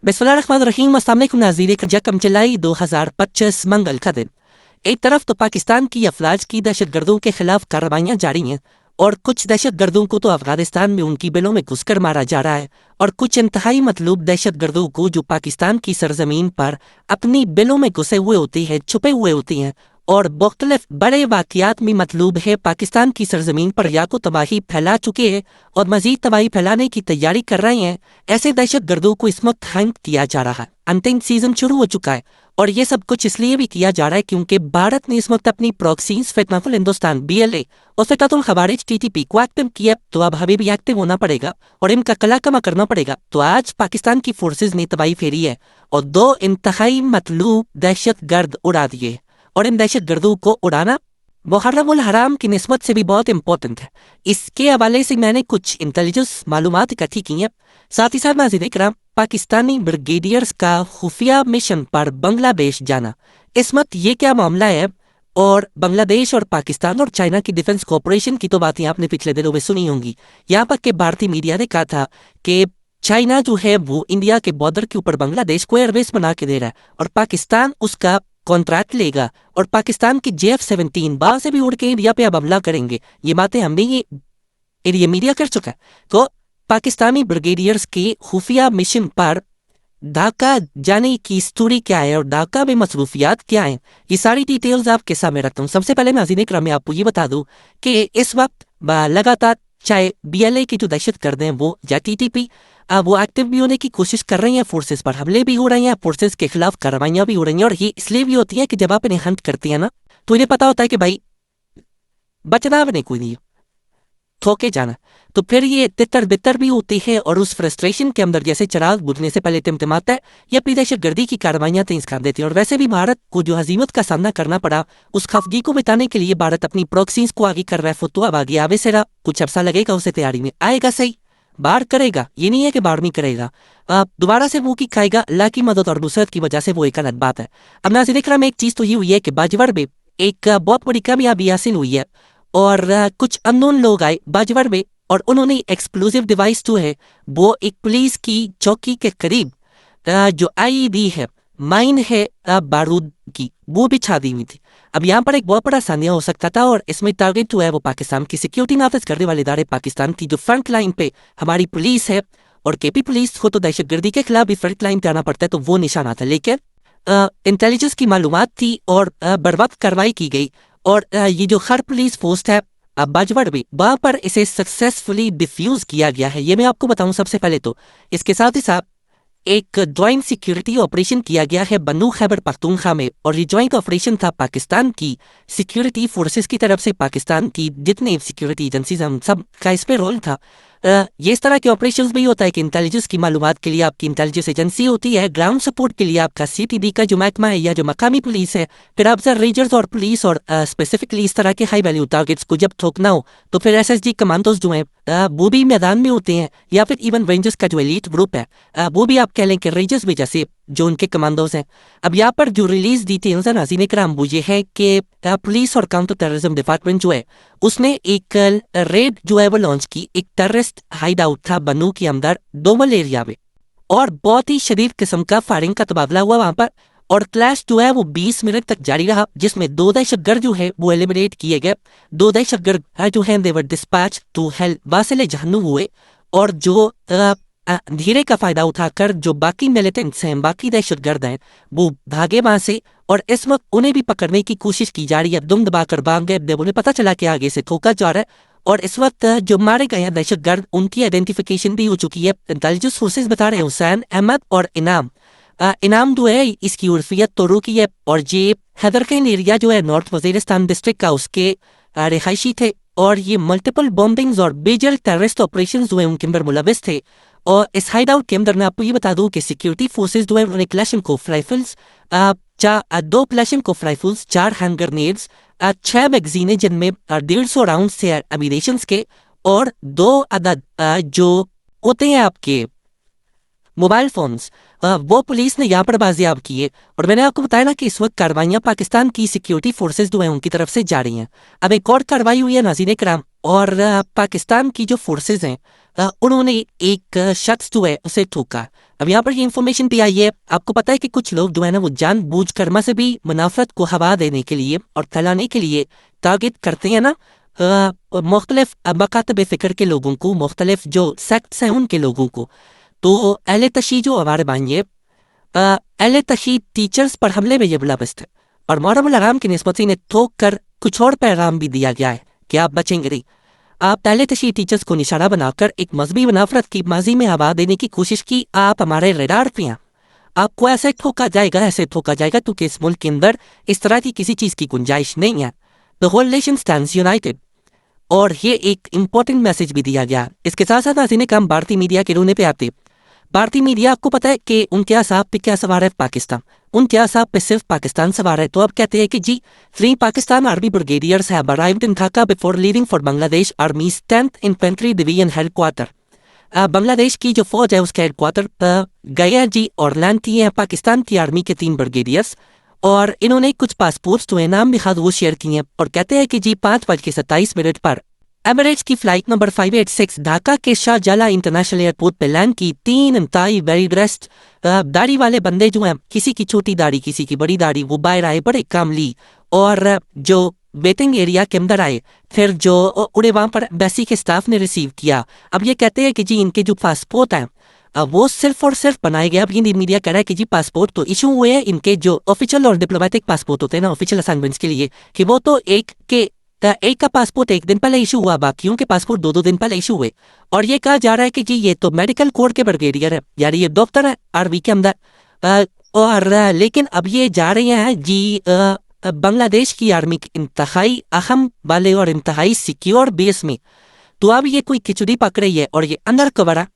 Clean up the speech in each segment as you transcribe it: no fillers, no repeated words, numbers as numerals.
बिस्मिल्लाहिर्रहमानिर्रहीम। अस्सलाम वालेकुम नाज़रीन। यकम जुलाई 2025 मंगल का दिन। एक तरफ तो पाकिस्तान की अफवाज की दहशतगर्दों के खिलाफ कार्रवाइयाँ जारी हैं और कुछ दहशतगर्दों को तो अफगानिस्तान में उनकी बिलों में घुसकर मारा जा रहा है और कुछ इंतहाई मतलूब दहशतगर्दों को जो पाकिस्तान की सरजमीन पर अपनी बिलों में घुसे हुए होती हैं, छुपे हुए होती हैं और मुख्तलिफ बड़े वाक़यात में मतलूब है पाकिस्तान की सरजमीन पर या को तबाही फैला चुके हैं और मजीद तबाही फैलाने की तैयारी कर रहे हैं। ऐसे दहशतगर्दों को इस वक्त हंट किया जा रहा है। अंतिम सीजन शुरू हो चुका है और ये सब कुछ इसलिए भी किया जा रहा है क्योंकि भारत ने इस वक्त अपनी प्रॉक्सीज फितनतुल हिंदुस्तान BLA और फितनतुल खवारिज TTP को एक्टिव किया, तो अब हमें भी एक्टिव होना पड़ेगा और इनका कलाकमा करना पड़ेगा। तो आज पाकिस्तान की फोर्सेज ने तबाही फेरी है और 2 इंतहाई मतलूब दहशतगर्द उड़ा दिए और इन दहशतगर्दों को उड़ाना मुहर्रम उल हराम की निस्बत से भी बहुत इंपॉर्टेंट है। इसके हवाले से मैंने कुछ इंटेलिजेंस मालूमात इकट्ठी की हैं। साथ ही साथ नाज़रीन इकराम, पाकिस्तानी ब्रिगेडियर्स का खुफिया मिशन पर बांग्लादेश जाना, इस वक्त ये क्या मामला है? और बांग्लादेश और पाकिस्तान और चाइना की डिफेंस कोऑपरेशन की तो बातें आपने पिछले दिनों में सुनी होंगी। यहाँ पर के भारतीय मीडिया ने कहा था कि चाइना जो है वो इंडिया के बॉर्डर के ऊपर बांग्लादेश को एयरबेस बना के दे रहा है और पाकिस्तान उसका कॉन्ट्रैक्ट लेगा और पाकिस्तान की JF-17 बाहर से भी उड़ के इंडिया पे अब हमला करेंगे। ये बातें हमने ये मीडिया कर चुका है। तो पाकिस्तानी ब्रिगेडियर्स के खुफिया मिशन पर ढाका जाने की स्टोरी क्या है और ढाका में मसरूफियात क्या हैं, ये सारी डिटेल्स आपके सामने रखता हूँ। सबसे पहले नाज़रीन इकराम, मैं आपको ये बता दूं कि इस वक्त लगातार चाहे BLA की जो दहशतगर्द हैं वो या TTP वो एक्टिव भी होने की कोशिश कर रही हैं, फोर्सेस पर हमले भी हो रहे हैं, फोर्सेस के खिलाफ कार्रवाइयाँ भी हो रही हैं और ये इसलिए भी होती है कि जब आप इन्हें हंट करती है ना तो इन्हें पता होता है कि भाई बचना नहीं, कोई नहीं, ठोके जाना। तो फिर ये तितर बितर भी होती है और उस फ्रस्ट्रेशन के अंदर जैसे चिराग बुझने से पहले टिमटिमाता है, ये अपनी दहशतगर्दी की कार्रवाइयाँ तेज कर देती है। और वैसे भी भारत को जो हजीमत का सामना करना पड़ा, उस खफगी को मिटाने के लिए भारत अपनी प्रॉक्सीज को आगे कर रहा है। फुतवा अब आगे आवे से रहा, कुछ अरसा लगेगा उसे तैयारी में, आएगा सही, बाहर करेगा, ये नहीं है कि बाहर नहीं करेगा, दोबारा से वो की खाएगा। अल्लाह की मदद और नुसरत की वजह से वो एक अलग बात है। अब नाज़रीन इकराम, एक चीज़ तो ये हुई है कि बाजवर में एक बहुत बड़ी कामयाबी हासिल हुई है और कुछ अननोन लोग आए बाजवर में और उन्होंने एक्सप्लोजिव डिवाइस जो है वो एक पुलिस की चौकी के करीब जो IED है, माइन है बारूद की, वो भी छा दी हुई थी। अब यहाँ पर एक बहुत बड़ा सानिया हो सकता था और इसमें टारगेट जो है वो पाकिस्तान की सिक्योरिटी नाफिज करने वाले इदारे पाकिस्तान की जो फ्रंट लाइन पे हमारी पुलिस है और KP पुलिस को तो दहशतगर्दी के खिलाफ भी फ्रंट लाइन पे आना पड़ता है, तो वो निशाना था। लेकिन इंटेलिजेंस की मालूमात थी और बर वक्त कार्रवाई की गई और ये जो खर पुलिस पोस्ट है बाजवड़ भी, वहाँ पर इसे सक्सेसफुली डिफ्यूज किया गया है। ये मैं आपको बताऊं सबसे पहले तो। इसके साथ ही साथ एक ज्वाइंट सिक्योरिटी ऑपरेशन किया गया है बन्नू खैबर पख्तूनख्वा में और ये ज्वाइंट ऑपरेशन था पाकिस्तान की सिक्योरिटी फोर्सेस की तरफ से, पाकिस्तान की जितने सिक्योरिटी एजेंसीज हम सब का इस पर रोल था। ये इस तरह के ऑपरेशंस भी होता है कि इंटेलिजेंस की मालूमात के लिए आपकी इंटेलिजेंस एजेंसी होती है, ग्राउंड सपोर्ट के लिए आपका CTD का जो महकमा है या जो मकामी पुलिस है, फिर अफसर रेंजर्स और पुलिस और स्पेसिफिकली इस तरह के हाई वैल्यू टारगेट्स को जब ठोकना हो तो फिर SSG कमांडोज जो हैं वो भी मैदान में होते हैं या फिर इवन रेंजर्स का जो एलीट ग्रुप है वो भी आप कह लें कि रेंजर्स भी जैसे जो उनके कमांडोज हैं। अब यहाँ पर जो रिलीज डिटेल्स है नाज़रीन इकराम वो ये है कि पुलिस और काउंटर टेररिज्म डिपार्टमेंट जो है उसने एक रेड जो है वो लॉन्च की। एक टेररिस्ट हाइड आउट था बन्नू के अंदर डोमल एरिया में और बहुत ही शदीद किस्म का फायरिंग का तबादला हुआ वहां पर और क्लैश जो है वो 20 मिनट तक जारी रहा, जिसमें 2 दहशतगर्द जो है वो एलिमिनेट किए गए। 2 दहशतगर्द जो है दे वर डिस्पैच टू हेल वासिल जहन्नुम हुए और जो धीरे का फायदा उठाकर जो बाकी मिलिटेंट्स हैं, बाकी दहशतगर्द हैं, वो भागे वहां से और इस वक्त उन्हें भी पकड़ने की कोशिश की जा रही है। दुम दबाकर भाग गए जब उन्हें पता चला कि आगे से ठोका जा रहा है और इस वक्त जो मारे गए हैं दहशतगर्द उनकी आइडेंटिफिकेशन भी हो चुकी है। इंटेलिजेंस फोर्सेज बता रहे हैं हुसैन अहमद और इनाम इनाम जो है इसकी उर्फियत तोरू की है और ये हैदरकैन एरिया जो है नॉर्थ वजीरिस्तान डिस्ट्रिक्ट का उसके रिहायशी थे और ये मल्टीपल बॉम्बिंग्स और मेजर टेररिस्ट ऑपरेशंस जो है उनके अंदर मुलविस थे। और इस हाइड आउट के अंदर मैं आपको ये बता दूं कि सिक्योरिटी फोर्सेज जो है उन्होंने क्लैशनकोफ राइफल्स 2 क्लैशनकोफ राइफल्स, 4 हैंड ग्रेनेड्स, 6 मैगजीनें जिनमें 150 राउंड से एमिनेशंस के और 2 अदद जो होते हैं आपके मोबाइल फोन्स वो पुलिस ने यहाँ पर बाजियाब किए। और मैंने आपको बताया ना कि इस वक्त कार्रवाइयाँ पाकिस्तान की सिक्योरिटी फोर्सेज जो है उनकी तरफ से जा रही हैं। अब एक और कार्रवाई हुई है नाज़रीन इकराम और पाकिस्तान की जो फोर्सेस हैं उन्होंने एक शख्स जो है उसे ठोका। अब यहाँ पर ये इन्फॉर्मेशन भी आई है, आपको पता है कि कुछ लोग जो है ना वो जानबूझ कर से भी मुनाफरत को हवा देने के लिए और फैलाने के लिए टारगेट करते हैं ना मुख्तलिफ मकातब फ़िक्र के लोगों को, मुख्तलिफ जो सेक्ट्स हैं उनके लोगों को। तो अहले तशी जो हमारे भाई है, अहले तशी टीचर्स पर हमले में ये मुलव्वस थे और मुहर्रम हराम की निस्बत से इन्हें ठोक कर कुछ और पैगाम भी दिया गया है कि आप बचेंगे नहीं। आप पहले तशी टीचर्स को निशाना बनाकर एक मजहबी मुनाफरत की माजी में हवा देने की कोशिश की। आप हमारे रडार पे हैं, आपको ऐसे ठोका जाएगा, ऐसे ठोका जाएगा, क्योंकि इस मुल्क के अंदर इस तरह की किसी चीज़ की गुंजाइश नहीं है। The whole nation stands united. और ये एक इम्पोर्टेंट मैसेज भी दिया गया। इसके साथ साथ नाज़रीन काम भारतीय मीडिया के रोने पे आते। भारतीय मीडिया, आपको पता है कि उनके असाब पे क्या सवार है? पाकिस्तान। उनके असाब पे सिर्फ पाकिस्तान सवार है। तो अब कहते हैं कि जी 3 Pakistan army brigadiers have arrived in Dhaka before leaving for Bangladesh आर्मीज 10th infantry division headquarter. Bangladesh की जो फौज है उसके हेडक्वार्टर पर गए हैं जी और लैंड किए हैं पाकिस्तान की आर्मी के 3 ब्रिगेडियर्स। और इन्होंने कुछ पासपोर्ट्स जो है नाम भी खास वो शेयर किए हैं और कहते हैं कि जी 5:27 पर एमिरेट्स की फ्लाइट नंबर 586 ढाका के शाहजला इंटरनेशनल एयरपोर्ट पे लैंड की। 3 इंतहाई वेरी ड्रेस्ड दाढ़ी वाले बंदे जो हैं, किसी की छोटी दाढ़ी किसी की बड़ी दाढ़ी, वो बाहर आए बड़े कामली और जो वेटिंग एरिया के अंदर आए, फिर जो उड़े वहाँ पर एम्बेसी के स्टाफ ने रिसीव किया। अब ये कहते हैं कि जी इनके जो पासपोर्ट हैं वो सिर्फ और सिर्फ बनाए गए। अब ये मीडिया कह रहा है कि जी पासपोर्ट तो इशू हुए हैं, इनके जो ऑफिशियल और डिप्लोमेटिक पासपोर्ट होते हैं ना ऑफिशियल असाइनमेंट्स के लिए, कि वो तो एक का पासपोर्ट 1 दिन पहले इशू हुआ, बाकियों के पासपोर्ट 2-2 दिन पहले इशू हुए। और ये कहा जा रहा है कि जी ये तो मेडिकल कोर के ब्रिगेडियर है, यानी ये डॉक्टर है आर्मी के अंदर। और लेकिन अब ये जा रहे हैं जी बांग्लादेश की आर्मी के इंतहाई अहम वाले और इंतहाई सिक्योर बेस में। तो अब ये कोई खिचड़ी पक रही है और ये अंदर कवर है,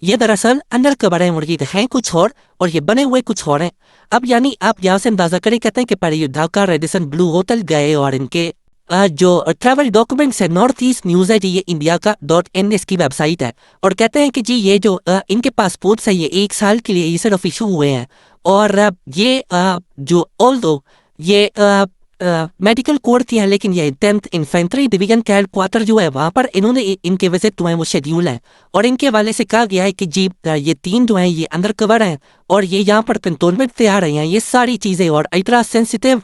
ये दरअसल अंदर कवर है और ये हैं कुछ और ये बने हुए कुछ और हैं। अब यानी आप यहाँ से अंदाजा करें, कहते हैं कि पहले ये ढाका रेडिसन ब्लू होटल गए और इनके जो ट्रैवल डॉक्यूमेंट्स है, नॉर्थ ईस्ट न्यूज़ है जी, ये इंडिया का .in इसकी वेबसाइट है। और कहते हैं कि जी ये जो इनके पासपोर्ट्स है ये 1 साल के लिए ये सिर्फ इशू हुए हैं। और ये जो ऑल्दो ये मेडिकल कोर थी है, लेकिन ये 10th इन्फेंट्री डिवीजन के हेडक्वार्टर जो है वहाँ पर इन्होंने इनके विजिट जो है वो शेड्यूल है। और इनके हवाले से कहा गया है कि जी ये 3 जो हैं ये अंडर कवर हैं और ये यहाँ पर कंटोनमेंट पे आ रहे हैं। ये सारी चीज़ें और अल्ट्रा सेंसिटिव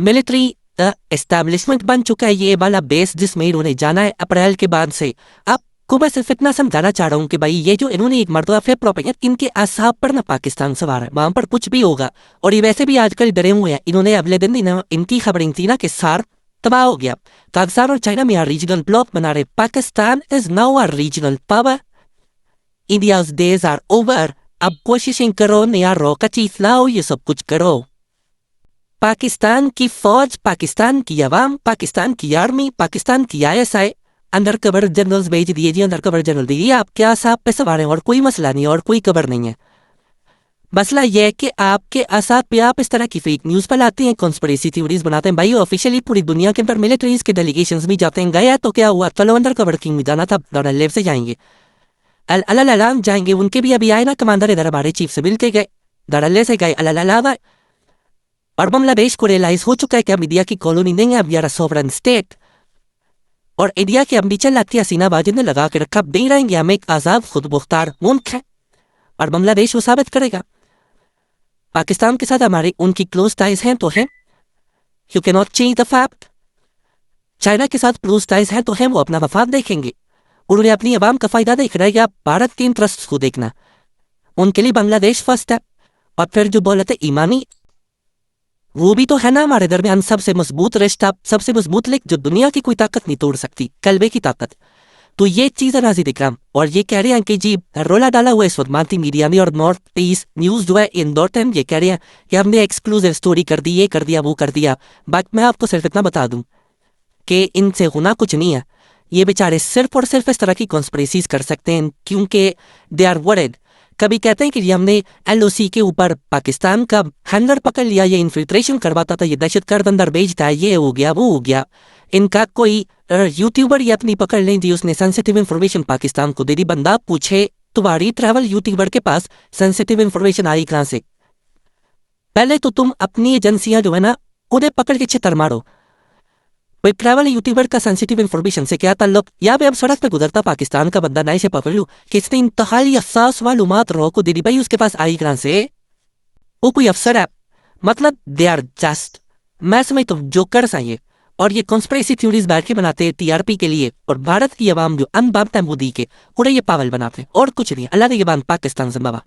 मिलिट्री एस्टैब्लिशमेंट बन चुका है ये वाला बेस, जिसमें इन्होंने जाना है अप्रैल के बाद से। आपको मैं सिर्फ इतना समझाना चाह रहा हूँ कि भाई ये जो इन्होंने एक मरतबा फिर प्रोपेगेंडा, इनके असाब पर ना पाकिस्तान सवार है, वहाँ पर कुछ भी होगा। और ये वैसे भी आजकल डरे हुए हैं। इन्होंने अगले दिन इनकी खबरें थी ना कि सार तबाह हो गया, पाकिस्तान और चाइना में यहाँ रीजनल ब्लॉक बना रहे। Pakistan is now a regional power, India's days are over. अब कोशिशें करो, नया रॉकेट लाओ, ये सब कुछ करो। पाकिस्तान की फौज, पाकिस्तान की अवाम, पाकिस्तान की आर्मी, पाकिस्तान की ISI अंडर कवर जनरल्स भेज दिए जी, अंडर कवर जनरल दिए। आप क्या साहब पे सवार हैं और कोई मसला नहीं है और कोई कवर नहीं है। मसला यह है कि आपके असाब पे आप इस तरह की फेक न्यूज़ फैलाते हैं, कॉन्स्पिरेसी थ्योरीज बनाते हैं। भाई ऑफिशियली पूरी दुनिया के अंदर मिलिट्रीज के डेलीगेशंस भी जाते हैं। गया तो क्या हुआ, चलो अंडर कवर किंग में जाना था, दारुल से जाएंगे, अल जाएंगे, उनके भी अभी आए ना कमांडर, इधर हमारे चीफ से मिल के गए, दारुल से गए, अल और बांग्लादेश को रियलाइज हो चुका है कि अब इंडिया की कॉलोनी नहीं है, अब यार सॉवरन स्टेट। और इंडिया के अम्बिचल लाती हसीना बाजी ने लगा के रखा, दे रहेंगे हम एक आज़ाद खुद मुख्तार मुल्क है। और बांग्लादेश वो साबित करेगा। पाकिस्तान के साथ हमारे उनकी क्लोज टाइज हैं तो हैं, you can not change the fact. China के साथ क्लोज टाइज हैं तो हैं, वो अपना मफाद देखेंगे, उन्होंने अपनी आवाम का फायदा देख रहा है। या भारत के इंटरेस्ट को देखना, उनके लिए बांग्लादेश फर्स्ट है। और फिर जो बोलते ईमानी, वो भी तो है ना हमारे दरमियान सबसे मजबूत रिश्ता, सबसे मजबूत लिंक जो दुनिया की कोई ताकत नहीं तोड़ सकती, कलबे की ताकत। तो ये चीज़ है नाज़रीन इकराम। और ये कह रहे हैं कि जी रोला डाला हुआ इस वक्त मानती मीडिया में और नॉर्थ ईस्ट न्यूज़ जो है इन .in ये कह रहे हैं कि हमने एक्सक्लूसिव स्टोरी कर दी, ये कर दिया, वो कर दिया। बट मैं आपको सिर्फ इतना बता दूं कि इनसे होना कुछ नहीं है। ये बेचारे सिर्फ और सिर्फ इस तरह की कॉन्स्पिरेसीज कर सकते हैं क्योंकि दे आर वरिड। कभी कहते हैं कि हमने LOC के ऊपर पाकिस्तान का हैंडलर पकड़ लिया, ये इन्फिल्ट्रेशन करवाता था, ये दहशतगर्द अंदर भेजता है, ये हो गया, वो हो गया। इनका कोई यूट्यूबर ये अपनी पकड़ लें जी, उसने सेंसिटिव इन्फॉर्मेशन पाकिस्तान को दे दी। बंदा पूछे तुम्हारी ट्रैवल यूट्यूबर के पास सेंसिटिव इन्फॉर्मेशन आई कहाँ से? पहले तो तुम अपनी एजेंसियां जो है ना उन्हें पकड़ के छितर मारो। कोई ट्रैवल यूट्यूबर का सेंसिटिव इन्फॉर्मेशन से क्या ताल्लुक? यहाँ पे अब सड़क पे गुजरता पाकिस्तान का बंदा नए से पकड़ लूँ कि इसने इंतहाई हसास मालूमात रो को दे दी। भाई उसके पास आई कहाँ से? वो कोई अफसर है, मतलब दे आर जस्ट, मैं समझता हूँ जोकर्स हैं ये, और ये कॉन्स्पिरेसी थ्योरीज बैठ के बनाते हैं टीआरपी के लिए, और भारत की आवाम जो अनबाप है मोदी के, उन्हें ये पागल बनाते हैं और कुछ नहीं। अल्लाह ने ये बात पाकिस्तान जिंदाबाद।